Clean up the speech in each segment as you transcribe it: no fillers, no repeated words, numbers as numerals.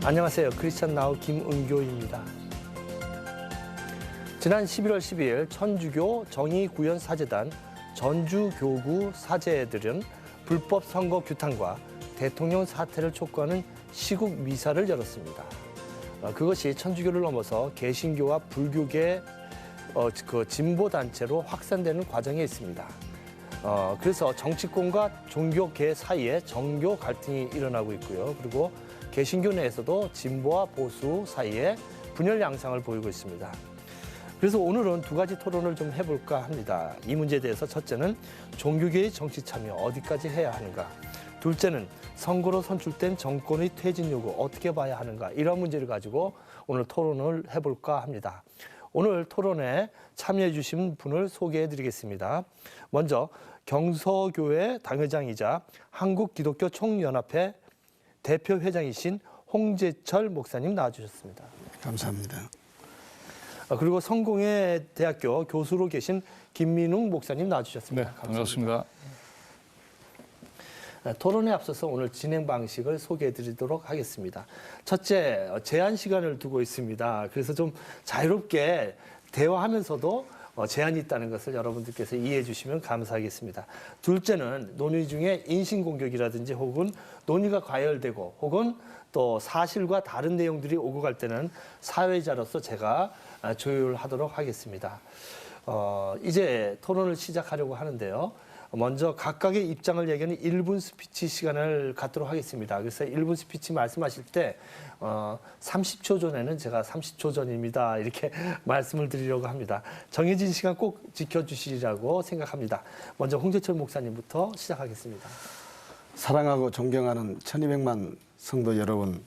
안녕하세요. 크리스찬 나우 김은교입니다. 지난 11월 12일 천주교 정의구현사재단 전주교구 사제들은 불법 선거 규탄과 대통령 사퇴를 촉구하는 시국 미사를 열었습니다. 그것이 천주교를 넘어서 개신교와 불교계 진보 단체로 확산되는 과정에 있습니다. 그래서 정치권과 종교계 사이에 정교 갈등이 일어나고 있고요. 그리고 개신교 내에서도 진보와 보수 사이에 분열 양상을 보이고 있습니다. 그래서 오늘은 두 가지 토론을 좀 해볼까 합니다. 이 문제에 대해서 첫째는 종교계의 정치 참여 어디까지 해야 하는가? 둘째는 선거로 선출된 정권의 퇴진 요구 어떻게 봐야 하는가? 이런 문제를 가지고 오늘 토론을 해볼까 합니다. 오늘 토론에 참여해 주신 분을 소개해 드리겠습니다. 먼저 경서교회 당회장이자 한국기독교총연합회 대표 회장이신 홍재철 목사님 나와주셨습니다. 감사합니다. 그리고 성공회대학교 교수로 계신 김민웅 목사님 나와주셨습니다. 네, 반갑습니다. 토론에 앞서서 오늘 진행 방식을 소개해드리도록 하겠습니다. 첫째, 제한 시간을 두고 있습니다. 그래서 좀 자유롭게 대화하면서도 제한이 있다는 것을 여러분들께서 이해해 주시면 감사하겠습니다. 둘째는 논의 중에 인신공격이라든지 혹은 논의가 과열되고 혹은 또 사실과 다른 내용들이 오고 갈 때는 사회자로서 제가 조율하도록 하겠습니다. 이제 토론을 시작하려고 하는데요. 먼저 각각의 입장을 얘기하는 1분 스피치 시간을 갖도록 하겠습니다. 그래서 1분 스피치 말씀하실 때 30초 전에는 제가 30초 전입니다. 이렇게 말씀을 드리려고 합니다. 정해진 시간 꼭 지켜주시리라고 생각합니다. 먼저 홍재철 목사님부터 시작하겠습니다. 사랑하고 존경하는 1200만 성도 여러분,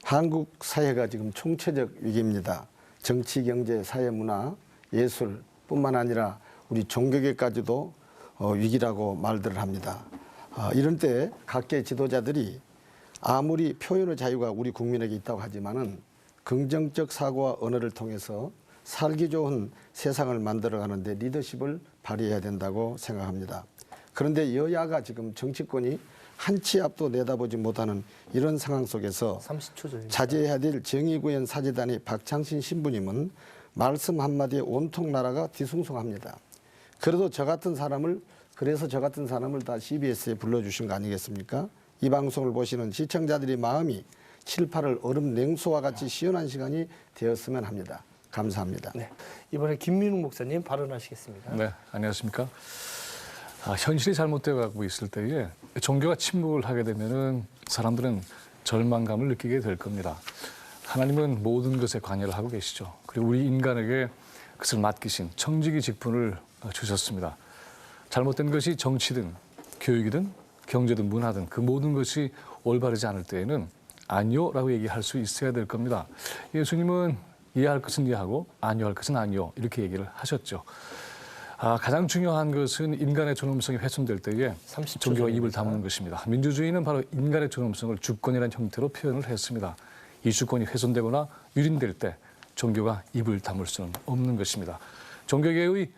한국 사회가 지금 총체적 위기입니다. 정치, 경제, 사회, 문화, 예술뿐만 아니라 우리 종교계까지도 위기라고 말들을 합니다. 이런 때 각계 지도자들이 아무리 표현의 자유가 우리 국민에게 있다고 하지만은 긍정적 사고와 언어를 통해서 살기 좋은 세상을 만들어가는데 리더십을 발휘해야 된다고 생각합니다. 그런데 여야가 지금 정치권이 한 치 앞도 내다보지 못하는 이런 상황 속에서 30초 전입니다. 자제해야 될 정의구현 사제단의 박창신 신부님은 말씀 한마디에 온통 나라가 뒤숭숭합니다. 그래서 저 같은 사람을 다 CBS에 불러주신 거 아니겠습니까? 이 방송을 보시는 시청자들의 마음이 7, 8월 얼음 냉수와 같이 시원한 시간이 되었으면 합니다. 감사합니다. 네, 이번에 김민웅 목사님 발언하시겠습니다. 네, 안녕하십니까? 현실이 잘못되어 가고 있을 때에 종교가 침묵을 하게 되면은 사람들은 절망감을 느끼게 될 겁니다. 하나님은 모든 것에 관여를 하고 계시죠. 그리고 우리 인간에게 그것을 맡기신 청지기 직분을 주셨습니다. 잘못된 것이 정치든 교육이든 경제든 문화든 그 모든 것이 올바르지 않을 때에는 아니요라고 얘기할 수 있어야 될 겁니다. 예수님은 이해할 것은 이해하고 아니요 할 것은 아니요 이렇게 얘기를 하셨죠. 가장 중요한 것은 인간의 존엄성이 훼손될 때에 종교가 입을 다무는 것입니다. 민주주의는 바로 인간의 존엄성을 주권이라는 형태로 표현을 했습니다. 이 주권이 훼손되거나 유린될 때 종교가 입을 다물 수는 없는 것입니다. 종교계의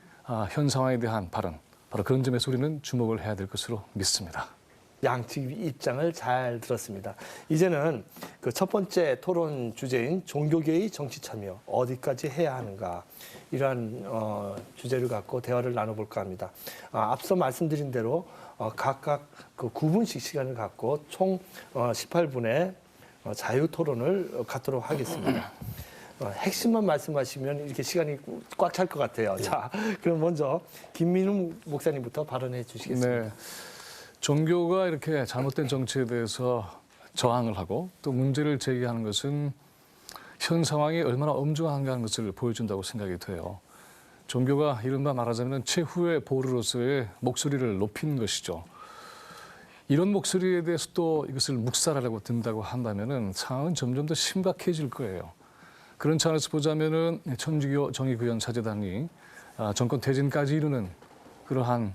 현 상황에 대한 발언, 바로 그런 점에서 우리는 주목을 해야 될 것으로 믿습니다. 양측 입장을 잘 들었습니다. 이제는 그 첫 번째 토론 주제인 종교계의 정치 참여 어디까지 해야 하는가 이러한 주제를 갖고 대화를 나눠볼까 합니다. 앞서 말씀드린 대로 각각 그 9분씩 시간을 갖고 총 18분의 자유 토론을 갖도록 하겠습니다. 핵심만 말씀하시면 이렇게 시간이 꽉 찰 것 같아요. 자, 그럼 먼저 김민웅 목사님부터 발언해 주시겠습니다. 네. 종교가 이렇게 잘못된 정치에 대해서 저항을 하고 또 문제를 제기하는 것은 현 상황이 얼마나 엄중한가 하는 것을 보여준다고 생각이 돼요. 종교가 이른바 말하자면 최후의 보루로서의 목소리를 높이는 것이죠. 이런 목소리에 대해서 또 이것을 묵살하려고 든다고 한다면 상황은 점점 더 심각해질 거예요. 그런 차원에서 보자면은 천주교 정의구현 사제단이 정권 퇴진까지 이르는 그러한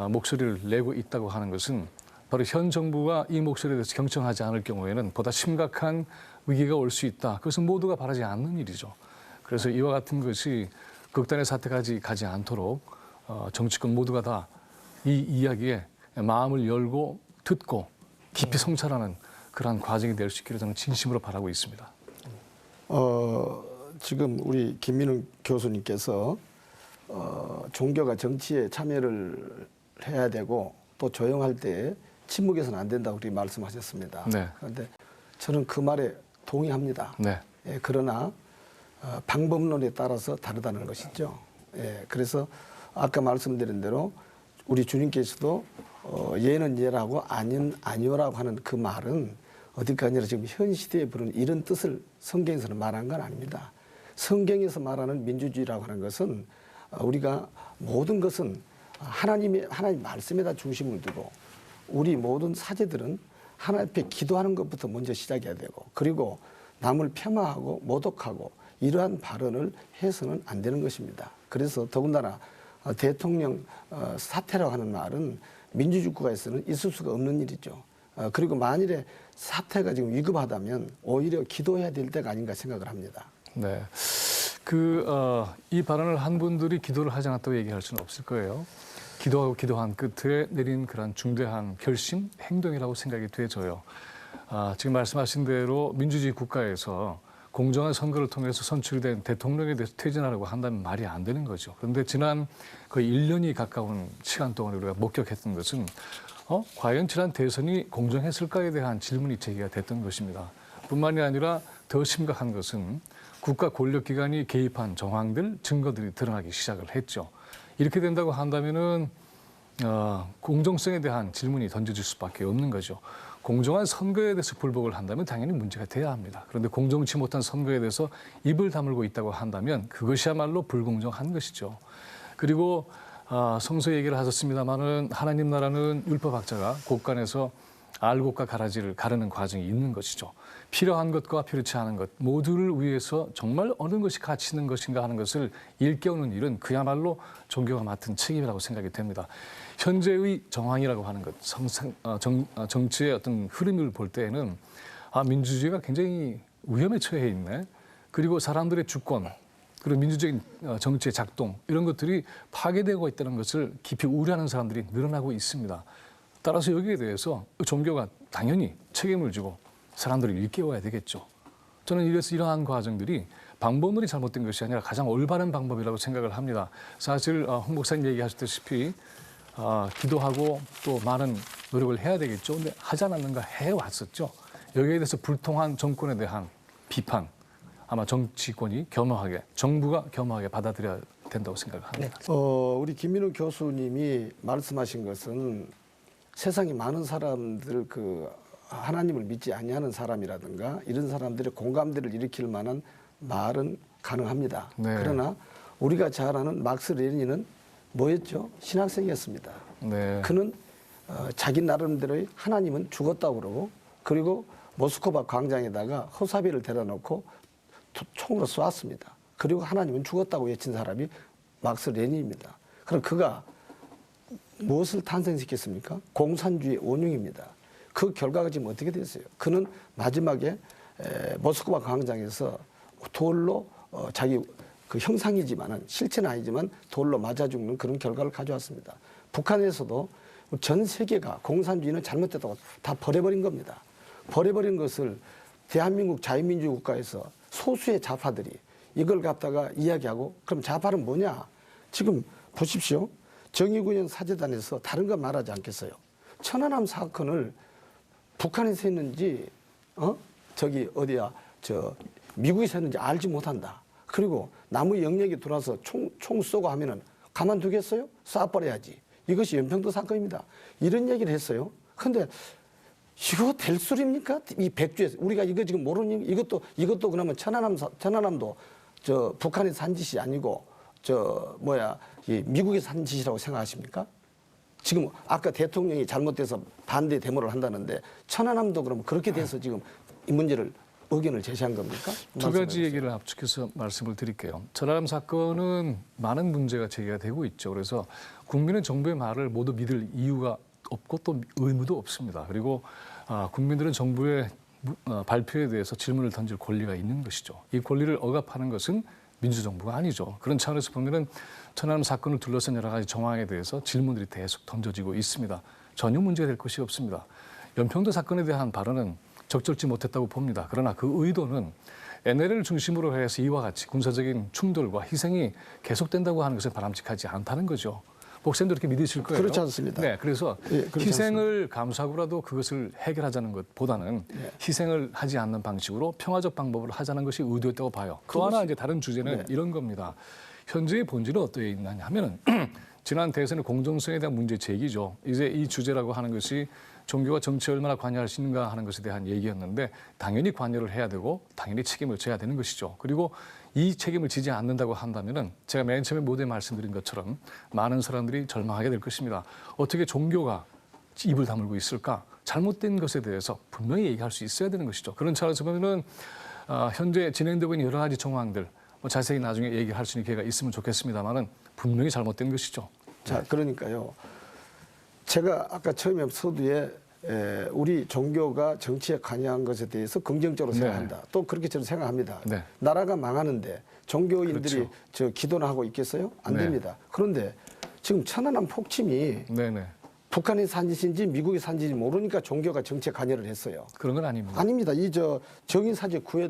목소리를 내고 있다고 하는 것은 바로 현 정부가 이 목소리에 대해서 경청하지 않을 경우에는 보다 심각한 위기가 올 수 있다. 그것은 모두가 바라지 않는 일이죠. 그래서 이와 같은 것이 극단의 사태까지 가지 않도록 정치권 모두가 다 이 이야기에 마음을 열고 듣고 깊이 성찰하는 그러한 과정이 될 수 있기를 저는 진심으로 바라고 있습니다. 지금 우리 김민웅 교수님께서 종교가 정치에 참여를 해야 되고 또 조용할 때 침묵해서는 안 된다고 그렇게 말씀하셨습니다. 네. 그런데 저는 그 말에 동의합니다. 네. 예, 그러나 방법론에 따라서 다르다는 것이죠. 예, 그래서 아까 말씀드린 대로 우리 주님께서도 예는 예라고 아니는 아니오라고 하는 그 말은 어디가 아니라 지금 현 시대에 부르는 이런 뜻을 성경에서는 말한 건 아닙니다. 성경에서 말하는 민주주의라고 하는 것은 우리가 모든 것은 하나님 말씀에다 중심을 두고 우리 모든 사제들은 하나님 앞에 기도하는 것부터 먼저 시작해야 되고 그리고 남을 폄하하고 모독하고 이러한 발언을 해서는 안 되는 것입니다. 그래서 더군다나 대통령 사퇴라고 하는 말은 민주주의 국가에서는 있을 수가 없는 일이죠. 그리고 만일에 사태가 지금 위급하다면 오히려 기도해야 될 때가 아닌가 생각을 합니다. 네. 이 발언을 한 분들이 기도를 하지 않았다고 얘기할 수는 없을 거예요. 기도하고 기도한 끝에 내린 그런 중대한 결심, 행동이라고 생각이 되져요. 지금 말씀하신 대로 민주주의 국가에서 공정한 선거를 통해서 선출된 대통령에 대해서 퇴진하라고 한다면 말이 안 되는 거죠. 그런데 지난 거의 1년이 가까운 시간 동안 우리가 목격했던 것은 과연 지난 대선이 공정했을까에 대한 질문이 제기가 됐던 것입니다. 뿐만이 아니라 더 심각한 것은 국가 권력기관이 개입한 정황들, 증거들이 드러나기 시작을 했죠. 이렇게 된다고 한다면은 공정성에 대한 질문이 던져질 수밖에 없는 거죠. 공정한 선거에 대해서 불복을 한다면 당연히 문제가 돼야 합니다. 그런데 공정치 못한 선거에 대해서 입을 다물고 있다고 한다면 그것이야말로 불공정한 것이죠. 그리고 성서 얘기를 하셨습니다마는 하나님 나라는 율법학자가 곳간에서 알곡과 가라지를 가르는 과정이 있는 것이죠. 필요한 것과 필요치 않은 것 모두를 위해서 정말 어느 것이 가치 있는 것인가 하는 것을 일깨우는 일은 그야말로 종교가 맡은 책임이라고 생각이 됩니다. 현재의 정황이라고 하는 것, 정치의 어떤 흐름을 볼 때에는 민주주의가 굉장히 위험에 처해 있네. 그리고 사람들의 주권, 그리고 민주적인 정치의 작동 이런 것들이 파괴되고 있다는 것을 깊이 우려하는 사람들이 늘어나고 있습니다. 따라서 여기에 대해서 종교가 당연히 책임을 지고 사람들을 일깨워야 되겠죠. 저는 이래서 이러한 과정들이 방법론이 잘못된 것이 아니라 가장 올바른 방법이라고 생각을 합니다. 사실 홍 목사님 얘기하셨다시피 기도하고 또 많은 노력을 해야 되겠죠. 근데 하지 않았는가 해왔었죠. 여기에 대해서 불통한 정권에 대한 비판 아마 정치권이 겸허하게 정부가 겸허하게 받아들여야 된다고 생각을 합니다. 우리 김민우 교수님이 말씀하신 것은 세상에 많은 사람들 하나님을 믿지 아니하는 사람이라든가 이런 사람들의 공감대를 일으킬 만한 말은 가능합니다. 네. 그러나 우리가 잘 아는 막스 레닌은 뭐였죠? 신학생이었습니다. 네. 그는 자기 나름대로의 하나님은 죽었다고 그러고 그리고 모스크바 광장에다가 허사비를 대다 놓고 총으로 쏘았습니다. 그리고 하나님은 죽었다고 외친 사람이 막스 레닌입니다. 그럼 그가 무엇을 탄생시켰습니까? 공산주의 원흉입니다. 그 결과가 지금 어떻게 됐어요? 그는 마지막에 모스크바 광장에서 돌로 자기 그 형상이지만은 실체는 아니지만 돌로 맞아 죽는 그런 결과를 가져왔습니다. 북한에서도 전 세계가 공산주의는 잘못됐다고 다 버려버린 겁니다. 버려버린 것을 대한민국 자유민주 국가에서 소수의 좌파들이 이걸 갖다가 이야기하고 그럼 좌파는 뭐냐? 지금 보십시오. 정의구현 사재단에서 다른 건 말하지 않겠어요. 천안함 사건을 북한에서 했는지 미국에서 했는지 알지 못한다. 그리고 남의 영역에 들어와서 총 쏘고 하면은 가만두겠어요? 쏴버려야지. 이것이 연평도 사건입니다. 이런 얘기를 했어요. 근데 이거 될 소리입니까? 이 백주에서 우리가 이거 지금 모르는 이것도 그러면 천안함도 북한에서 한 짓이 아니고 이 미국에서 한 짓이라고 생각하십니까? 지금 아까 대통령이 잘못돼서 반대 데모를 한다는데 천안함도 그러면 그렇게 돼서 지금 이 문제를 의견을 제시한 겁니까? 두 가지 얘기를 압축해서 말씀을 드릴게요. 천안함 사건은 많은 문제가 제기가 되고 있죠. 그래서 국민은 정부의 말을 모두 믿을 이유가 없고 또 의무도 없습니다. 그리고 국민들은 정부의 발표에 대해서 질문을 던질 권리가 있는 것이죠. 이 권리를 억압하는 것은 민주정부가 아니죠. 그런 차원에서 보면은 천안함 사건을 둘러싼 여러 가지 정황에 대해서 질문들이 계속 던져지고 있습니다. 전혀 문제가 될 것이 없습니다. 연평도 사건에 대한 발언은 적절치 못했다고 봅니다. 그러나 그 의도는 NLL을 중심으로 해서 이와 같이 군사적인 충돌과 희생이 계속된다고 하는 것은 바람직하지 않다는 거죠. 목사님도 이렇게 믿으실 거예요. 그렇지 않습니다. 네, 그래서 예, 그렇지 희생을 감수하고라도 그것을 해결하자는 것보다는 희생을 하지 않는 방식으로 평화적 방법으로 하자는 것이 의도였다고 봐요. 또 하나 이제 다른 주제는 이런 겁니다. 현재의 본질은 어떠해 있느냐 하면은 지난 대선의 공정성에 대한 문제 제기죠. 이제 이 주제라고 하는 것이 종교가 정치에 얼마나 관여할 수 있는가 하는 것에 대한 얘기였는데 당연히 관여를 해야 되고 당연히 책임을 져야 되는 것이죠. 그리고 이 책임을 지지 않는다고 한다면은 제가 맨 처음에 모두에 말씀드린 것처럼 많은 사람들이 절망하게 될 것입니다. 어떻게 종교가 입을 다물고 있을까? 잘못된 것에 대해서 분명히 얘기할 수 있어야 되는 것이죠. 그런 차원에서 보면은 현재 진행되고 있는 여러 가지 정황들 자세히 나중에 얘기할 수 있는 기회가 있으면 좋겠습니다만은 분명히 잘못된 것이죠. 자, 그러니까요. 제가 아까 처음에 서두에 우리 종교가 정치에 관여한 것에 대해서 긍정적으로 생각한다. 또 그렇게 저는 생각합니다. 네. 나라가 망하는데 종교인들이 그렇죠. 저 기도나 하고 있겠어요? 안 네. 됩니다. 그런데 지금 천안함 폭침이 네네. 북한이 산 짓인지 미국이 산 짓인지 모르니까 종교가 정치에 관여를 했어요. 그런 건 아닙니다. 아닙니다. 이 정인사제 구회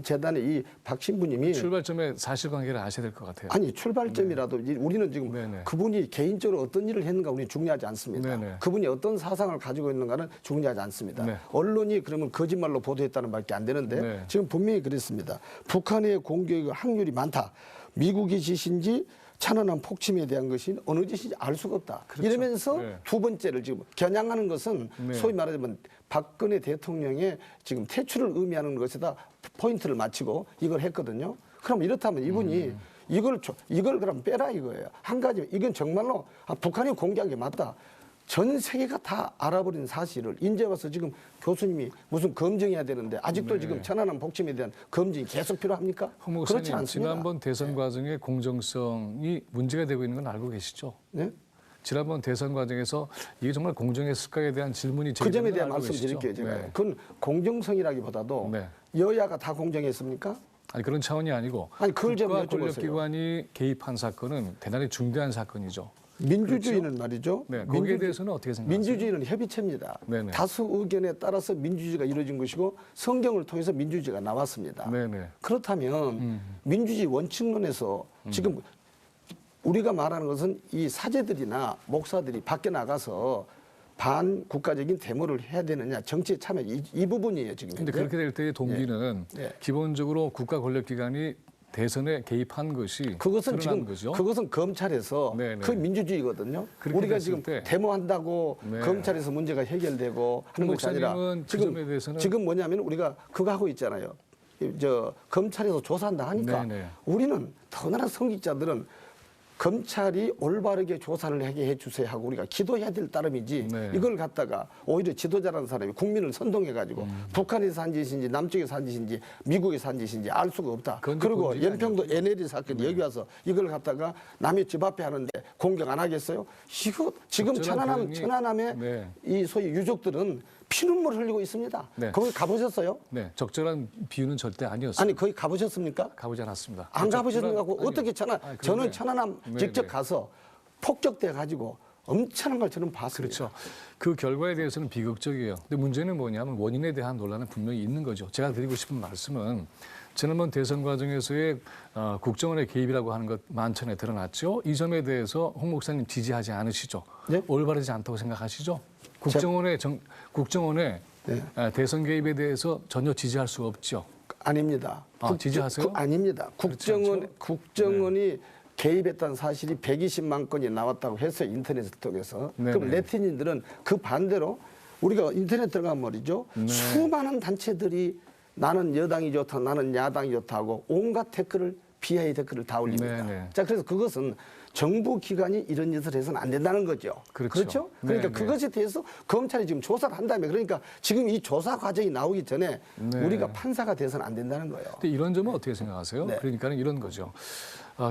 재단의 이 박 신부님이 출발점에 사실관계를 아셔야 될 것 같아요. 아니 출발점이라도 우리는 지금 네네. 그분이 개인적으로 어떤 일을 했는가 우리는 중요하지 않습니다. 네네. 그분이 어떤 사상을 가지고 있는가는 중요하지 않습니다. 네. 언론이 그러면 거짓말로 보도했다는 밖에 안 되는데 네. 지금 분명히 그랬습니다. 북한의 공격 확률이 많다. 미국이 짓인지 천안함 폭침에 대한 것이 어느 짓인지 알 수가 없다. 그렇죠. 이러면서 네. 두 번째를 지금 겨냥하는 것은 네. 소위 말하자면 박근혜 대통령의 지금 퇴출을 의미하는 것에다 포인트를 맞추고 이걸 했거든요. 그럼 이렇다면 이분이 이걸 그럼 빼라 이거예요. 한 가지 이건 정말로 북한이 공개한 게 맞다. 전 세계가 다 알아버린 사실을 이제 와서 지금 교수님이 무슨 검증해야 되는데 아직도 네. 지금 천안함 폭침에 대한 검증이 계속 필요합니까? 홍 그렇지 목사님, 않습니다. 지난번 대선 과정의 공정성이 문제가 되고 있는 건 알고 계시죠? 네? 지난번 대선 과정에서 이게 정말 공정했을까에 대한 질문이 그 점에 제기된 대한 건 알고 말씀드릴게요. 계시죠? 제가 네. 그건 공정성이라기보다도 네. 여야가 다 공정했습니까? 아니 그런 차원이 아니고 아니, 그걸 좀 국가 여쭤보세요. 권력기관이 개입한 사건은 대단히 중대한 사건이죠. 민주주의는 말이죠. 네, 거기에 대해서는 어떻게 생각하세요? 민주주의는 협의체입니다. 네네. 다수 의견에 따라서 민주주의가 이루어진 것이고 성경을 통해서 민주주의가 나왔습니다. 네네. 그렇다면 민주주의 원칙론에서 지금 우리가 말하는 것은 이 사제들이나 목사들이 밖에 나가서 반국가적인 데모를 해야 되느냐 정치에 참여 이 부분이에요 지금. 근데 그렇게 될 때의 동기는 네. 기본적으로 국가 권력기관이 대선에 개입한 것이 그것은 드러난 지금 거죠. 그것은 검찰에서 네네. 그 민주주의거든요. 그렇게 우리가 됐을 지금 때. 데모한다고 네. 검찰에서 문제가 해결되고 하는 것이 아니라 목사님은 그 점에 대해서는 지금 뭐냐면 우리가 그거 하고 있잖아요. 저 검찰에서 조사한다 하니까 네네. 우리는 더구나 성직자들은 검찰이 올바르게 조사를 하게 해주세요 하고 우리가 기도해야 될 따름이지 네. 이걸 갖다가 오히려 지도자라는 사람이 국민을 선동해가지고 북한에서 한 짓인지 남쪽에서 한 짓인지 미국에서 한 짓인지 알 수가 없다. 그건 그리고 본질이 연평도 아니었죠. NLL 사건이 여기 와서 이걸 갖다가 남의 집 앞에 하는데 공격 안 하겠어요? 이거 지금 적절한 표현이- 천안함의 네. 이 소위 유족들은 피눈물 흘리고 있습니다. 네. 거기 가보셨어요? 네, 적절한 비유는 절대 아니었어요. 아니 거기 가보셨습니까? 가보지 않았습니다. 안 가보셨는가? 적절한- 어떻게 아니요. 저는 천안함 네, 직접 네. 가서 폭격돼 가지고 엄청난 걸 저는 봤습니다. 그렇죠. 그 결과에 대해서는 비극적이에요. 근데 문제는 뭐냐면 원인에 대한 논란은 분명히 있는 거죠. 제가 드리고 싶은 말씀은 지난번 대선 과정에서의 국정원의 개입이라고 하는 것 만천에 드러났죠. 이 점에 대해서 홍 목사님 지지하지 않으시죠? 네? 올바르지 않다고 생각하시죠? 국정원의 네. 대선 개입에 대해서 전혀 지지할 수 없죠. 아닙니다. 지지하세요? 아닙니다. 그렇지 않죠? 국정원이 개입했다는 사실이 120만 건이 나왔다고 했어요. 인터넷을 통해서. 네네. 그럼 네티즌들은 그 반대로 우리가 인터넷 들어가면 말이죠. 네. 수많은 단체들이 나는 여당이 좋다, 나는 야당이 좋다고 온갖 댓글을 비하의 댓글을 다 올립니다. 네네. 자, 그래서 그것은 정부 기관이 이런 짓을 해서는 안 된다는 거죠. 그렇죠. 그러니까 네네. 그것에 대해서 검찰이 지금 조사를 한다며 그러니까 지금 이 조사 과정이 나오기 전에 네. 우리가 판사가 돼서는 안 된다는 거예요. 근데 이런 점은 어떻게 생각하세요? 네. 그러니까는 이런 거죠.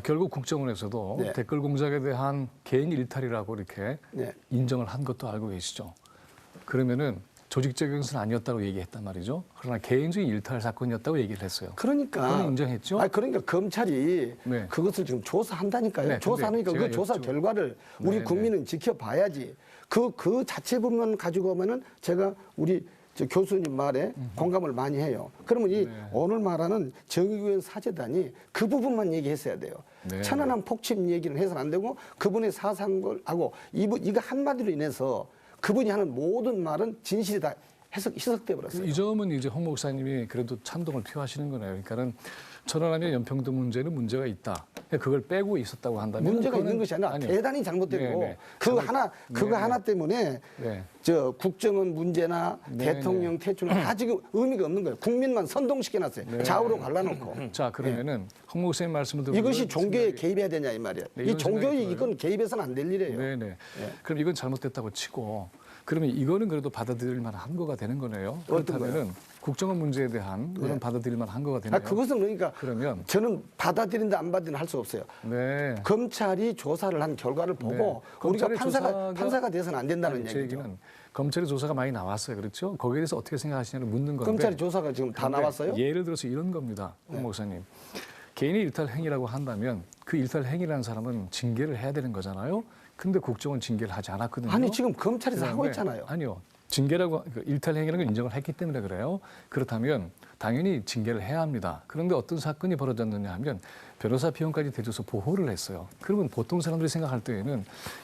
결국 국정원에서도 네. 댓글 공작에 대한 개인 일탈이라고 이렇게 네. 인정을 한 것도 알고 계시죠. 그러면은 조직적인 것은 아니었다고 얘기했단 말이죠. 그러나 개인적인 일탈 사건이었다고 얘기를 했어요. 그러니까 그건 인정했죠? 그러니까 검찰이 네. 그것을 지금 조사한다니까요. 네, 조사하니까 근데 그 조사 제가 결과를 우리 네, 국민은 지켜봐야지. 그 자체 부분 가지고 오면은 제가 우리 저 교수님 말에 공감을 많이 해요. 그러면 이 오늘 말하는 정의구현 사재단이 그 부분만 얘기했어야 돼요. 네. 천안함 폭침 얘기는 해서는 안 되고 그분의 사상을 하고 이거 한마디로 인해서 그분이 하는 모든 말은 진실이 다 희석돼 버렸어요. 이 점은 이제 홍 목사님이 그래도 찬동을 표하시는 거네요. 그러니까는 천안함의 연평도 문제는 문제가 있다. 그걸 빼고 있었다고 한다면 문제가 있는 그거는- 것이 아니라 아니요. 대단히 잘못되고 네. 그거 하나 때문에 네. 저 국정원 문제나 네, 대통령 퇴출 다 지금 의미가 없는 거예요. 국민만 선동시켜놨어요. 좌우로 갈라놓고. 자 그러면은 홍 목사님 말씀을 들으면 이것이 종교에 생각이- 개입해야 되냐 이 말이에요. 네, 이 이런 종교에 생각이 들어요. 이건 개입해서는 안 될 일이에요. 네네. 그럼 이건 잘못됐다고 치고 그러면 이거는 그래도 받아들일 만한 한거가 되는 거네요. 어떤 그렇다면은 국정원 문제에 대한 거는 받아들일 만한 한거가 되네요. 그것은 그러니까 그러면 저는 받아들인다 안 받아들인다 할 수 없어요. 네. 검찰이 조사를 한 결과를 보고 네. 우리가 검찰의 판사가 돼서는 안 된다는 아니, 제 얘기죠. 얘기는 검찰의 조사가 많이 나왔어요. 그렇죠? 거기에 대해서 어떻게 생각하시냐를 묻는 건데. 검찰의 조사가 지금 다 그런데 나왔어요? 예를 들어서 이런 겁니다. 홍 목사님. 개인의 일탈 행위라고 한다면 그 일탈 행위라는 사람은 징계를 해야 되는 거잖아요. 근데 국정은 징계를 하지 않았거든요. 아니 지금 검찰에서 하고 그다음에 있잖아요. 아니요. 징계라고 일탈 행위라는 걸 인정을 했기 때문에 그래요. 그렇다면 당연히 징계를 해야 합니다. 그런데 어떤 사건이 벌어졌느냐 하면 변호사 비용까지 대줘서 보호를 했어요. 그러면 보통 사람들이 생각할 때에는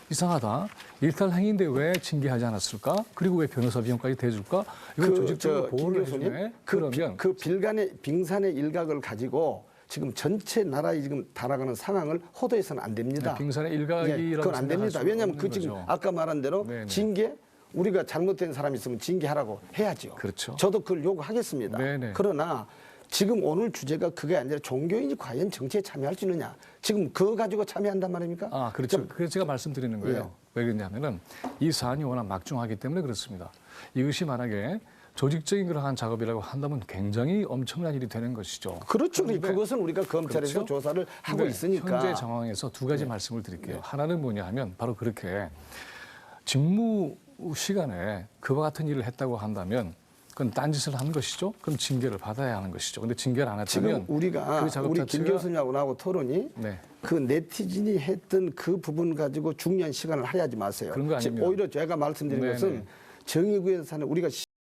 이상하다. 일탈 행위인데 왜 징계하지 않았을까? 그리고 왜 변호사 비용까지 대줄까? 이건 조직적으로 보호를 해주네. 그러면 그 빙산의 일각을 가지고 지금 전체 나라에 지금 달아가는 상황을 호도해서는 안 됩니다. 빙산의 일각이라고 그건 안 됩니다. 생각할 왜냐하면 수가 그 없는 지금 거죠. 아까 말한 대로 네네. 징계 우리가 잘못된 사람이 있으면 징계하라고 해야죠. 그렇죠. 저도 그걸 요구하겠습니다. 네네. 그러나 지금 오늘 주제가 그게 아니라 종교인이 과연 정치에 참여할 수 있느냐. 지금 그거 가지고 참여한단 말입니까? 아, 그렇죠. 그래서 제가 말씀드리는 거예요. 예. 왜 그러냐면은 이 사안이 워낙 막중하기 때문에 그렇습니다. 이것이 만약에 조직적인 그러한 작업이라고 한다면 굉장히 엄청난 일이 되는 것이죠. 그렇죠. 그런데 그것은 우리가 검찰에서 그렇죠? 조사를 하고 근데 있으니까. 현재 상황에서 두 가지 말씀을 드릴게요. 하나는 뭐냐 하면 바로 그렇게 직무 시간에 그와 같은 일을 했다고 한다면 그건 딴짓을 한 것이죠. 그럼 징계를 받아야 하는 것이죠. 근데 징계를 안 지금 했다면 우리가 그 작업 우리 자체가- 김 교수님하고 나하고 토론이 네. 그 네티즌이 했던 그 부분 가지고 중요한 시간을 할애하지 마세요. 그런 거 아닙니다. 오히려 제가 말씀드린 네네. 것은 정의구현사는 우리가